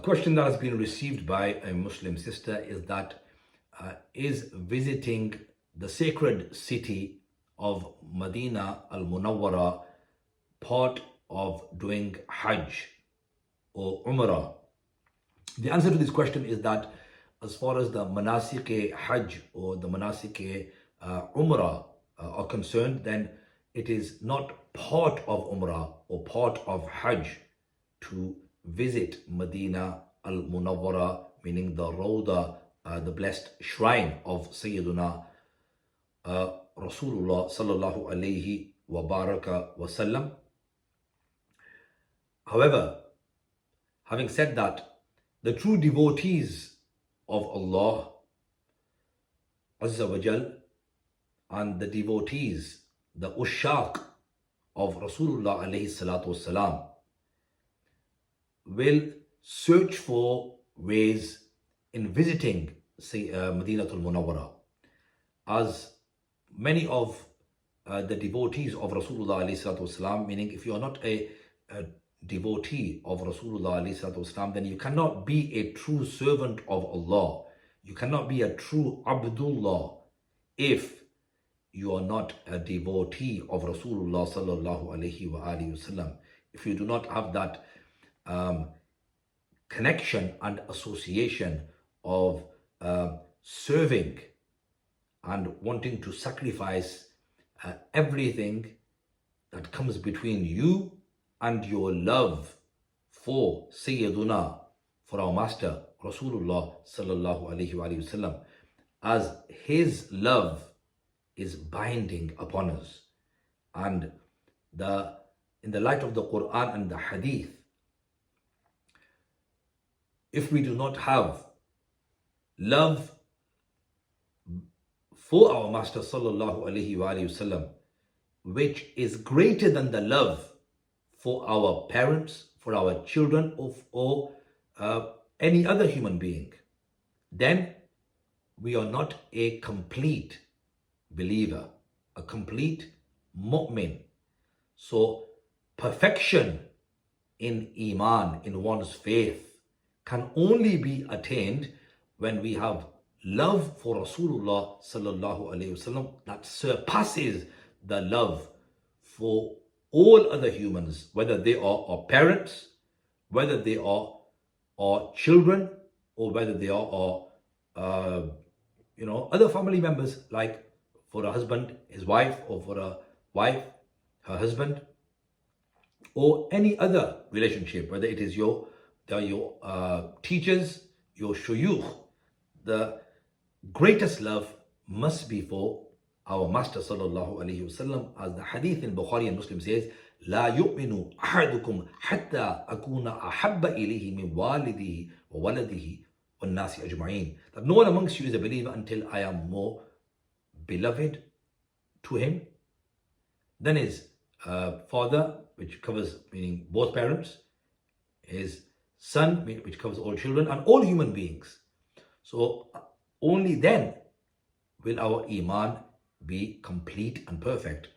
A question that has been received by a Muslim sister is that is visiting the sacred city of Madinah al-Munawwara part of doing Hajj or Umrah? The answer to this question is that as far as the manasik Hajj or the manasik Umrah are concerned, then it is not part of Umrah or part of Hajj to visit Madinah al-Munawwara, meaning the Rawda, the blessed shrine of Sayyiduna Rasulullah sallallahu alayhi wa baraka wasallam. However, having said that, the true devotees of Allah Azza wa Jal and the devotees, the ushaq of Rasulullah alayhi salatu wasalam, will search for ways in visiting Madinatul Munawwara, as many of the devotees of Rasulullah alayhi salatu wasalam, meaning if you are not a devotee of Rasulullah alayhi salatu wasalam, then you cannot be a true servant of Allah. You cannot be a true Abdullah if you are not a devotee of Rasulullah sallallahu alayhi wa alihi wasallam. If you do not have that connection and association of serving and wanting to sacrifice everything that comes between you and your love for Sayyiduna, for our Master Rasulullah sallallahu alayhi wa sallam, as his love is binding upon us. And in the light of the Quran and the Hadith, if we do not have love for our Master sallallahu alayhi wa sallam, which is greater than the love for our parents, for our children, or any other human being, then we are not a complete believer, a complete mu'min. So perfection in Iman, in one's faith, can only be attained when we have love for Rasulullah sallallahu alayhi wasallam that surpasses the love for all other humans, whether they are our parents, whether they are our children, or whether they are our other family members, like for a husband, his wife, or for a wife, her husband, or any other relationship, whether it is your teachers, your shuyukh. The greatest love must be for our Master sallallahu alayhi wasallam, as the hadith in Bukhari and Muslim says, لا يؤمن أحدكم حتى أكون أحب إليه من والده وولده والناس أجمعين. That no one amongst you is a believer until I am more beloved to him than his father, which covers, meaning both parents, his son, which covers all children, and all human beings. So only then will our Iman be complete and perfect.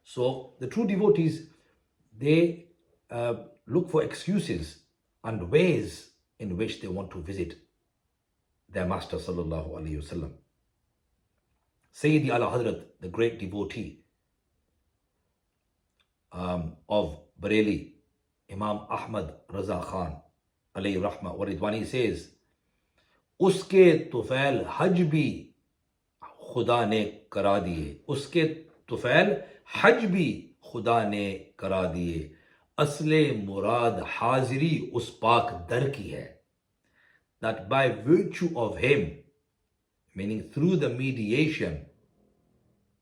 So the true devotees, they look for excuses and ways in which they want to visit their Master sallallahu alayhi wasallam. Sayyidi Ala Hazrat, the great devotee of Bareilly, Imam Ahmad Raza Khan alayhi rahma wa ridwani, says, उसके तुफैल हज भी खुदा ने करा दिए, उसके तुफैल हज भी खुदा ने करा दिए, असले मुराद हाजिरी उस पाक दर की है. That by virtue of him, meaning through the mediation,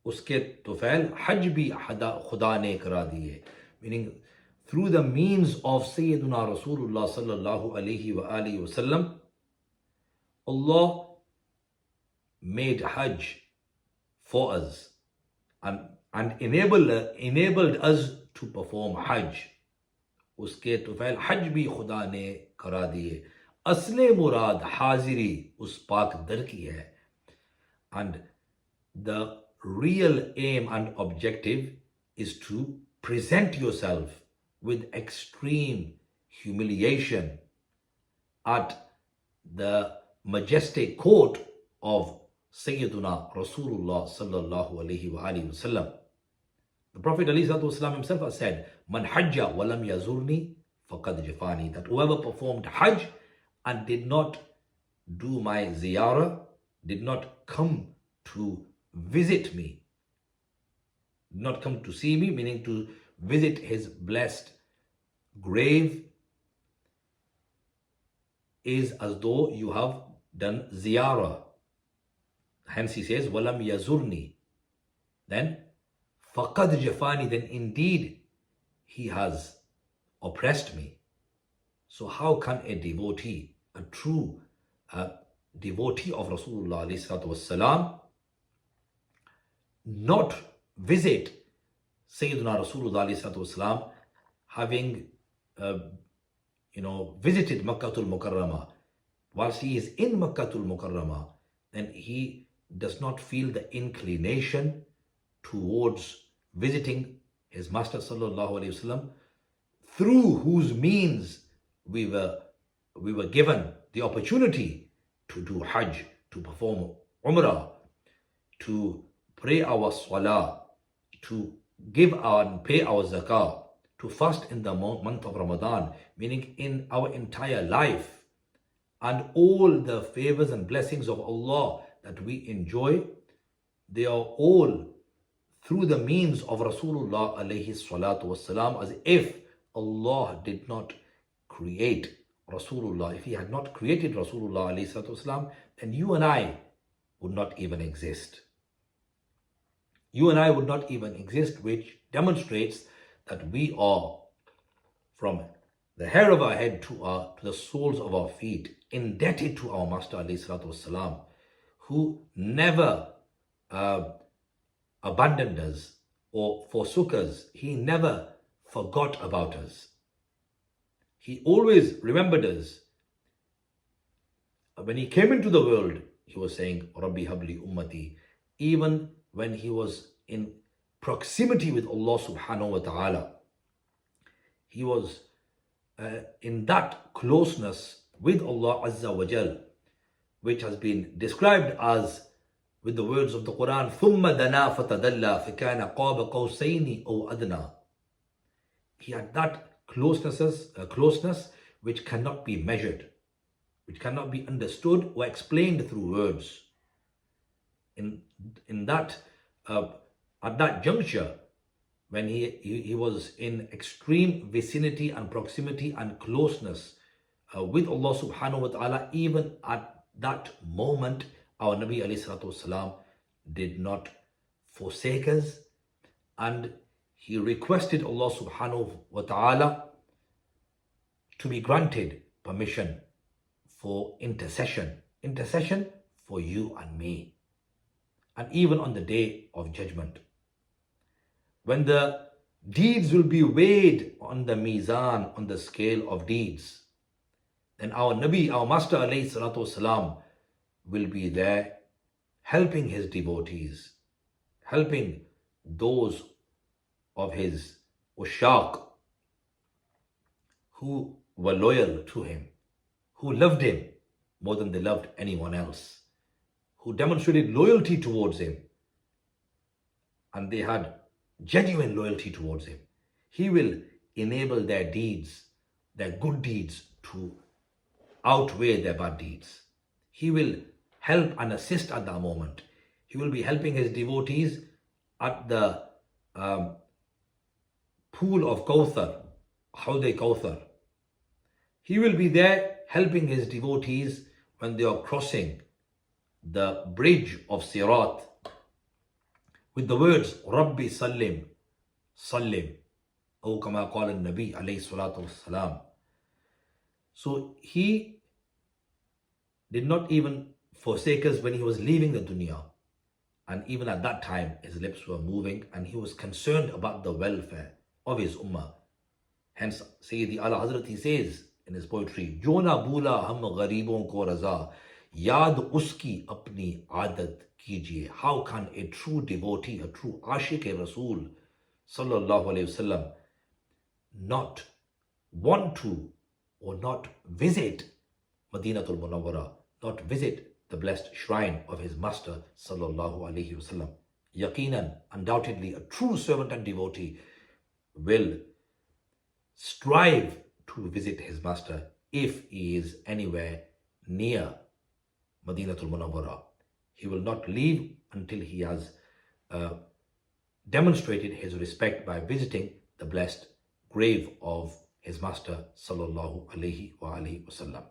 उसके तुफैल हज भी खुदा ने करा दिए, meaning through the means of Sayyiduna Rasulullah sallallahu alayhi wa alihi wasallam, Allah made Hajj for us and enabled us to perform Hajj. उसके तुफैल हज भी खुदा ने करा दिए, असले मुराद हाजिरी उस पाक दर की है. And the real aim and objective is to present yourself with extreme humiliation at the majestic court of Sayyiduna Rasulullah sallallahu alayhi wa alihi wasallam. The Prophet ﷺ himself has said, Man hajja walam yazurni faqad jafani, that whoever performed Hajj and did not do my ziyarah, did not come to visit me, did not come to see me, meaning to visit his blessed grave, is as though you have done ziyarah. Hence he says, walam yazurni. Then, faqad jafani, then indeed he has oppressed me. So how can a devotee, a true devotee of Rasulullah ﷺ, not visit Sayyidina Rasulullah ﷺ, having visited Makkatul Mukarramah? Whilst he is in Makkatul Mukarramah, then he does not feel the inclination towards visiting his Master Sallallahu Alaihi Wasallam, through whose means we were given the opportunity to do Hajj, to perform Umrah, to pray our Salah, to give and pay our Zakah, to fast in the month of Ramadan, meaning in our entire life, and all the favors and blessings of Allah that we enjoy, they are all through the means of Rasulullah alayhi salatu wasalam, as if Allah did not create Rasulullah. If he had not created Rasulullah alayhi salatu wasalam, then you and I would not even exist. You and I would not even exist, which demonstrates that we are, from the hair of our head to the soles of our feet, indebted to our Master alayhi salatu wasalam, who never abandoned us or forsook us. He never forgot about us. He always remembered us. When he came into the world, he was saying, Rabbi habli ummati. Even when he was in proximity with Allah subhanahu wa ta'ala, he was in that closeness with Allah Azza wa Jal, which has been described as, with the words of the Quran, ثُمَّ دَنَا فَتَدَلَّى فَكَانَ قَابَ قَوْسَيْنِ أَوْ أَدْنَى. He had that closeness which cannot be measured, which cannot be understood or explained through words. In that at that juncture, when he was in extreme vicinity and proximity and closeness with Allah subhanahu wa ta'ala, even at that moment, our Nabi alayhi salatu wasalam did not forsake us, and he requested Allah subhanahu wa ta'ala to be granted permission for intercession for you and me. And even on the day of judgment, when the deeds will be weighed on the mizan, on the scale of deeds, then our Nabi, our Master alayhi salatu wasalam, will be there helping his devotees, helping those of his ushaq who were loyal to him, who loved him more than they loved anyone else, who demonstrated loyalty towards him, and they had genuine loyalty towards him. He will enable their deeds, their good deeds, to outweigh their bad deeds. He will help and assist at that moment. He will be helping his devotees at the pool of Kawthar, Hawd-e Kawthar. He will be there helping his devotees when they are crossing the bridge of Sirat with the words, Rabbi Sallim, Sallim, O kama qala Nabi alayhi salatu wassalam. So he did not even forsake us when he was leaving the dunya. And even at that time, his lips were moving and he was concerned about the welfare of his ummah. Hence, Sayyidi Ala Hazrat, he says in his poetry, Jo na bhoola hum gharibon ko raza, yaad uski apni aadat kijiye. How can a true devotee, a true Ashiq-e-Rasool, sallallahu alayhi wasallam, not want to or not visit Madinatul Munawwara, not visit the blessed shrine of his master sallallahu alaihi wasallam. Yaqinan, undoubtedly, a true servant and devotee will strive to visit his master if he is anywhere near Madinatul Munawwara. He will not leave until he has demonstrated his respect by visiting the blessed grave of his master sallallahu alaihi wasallam.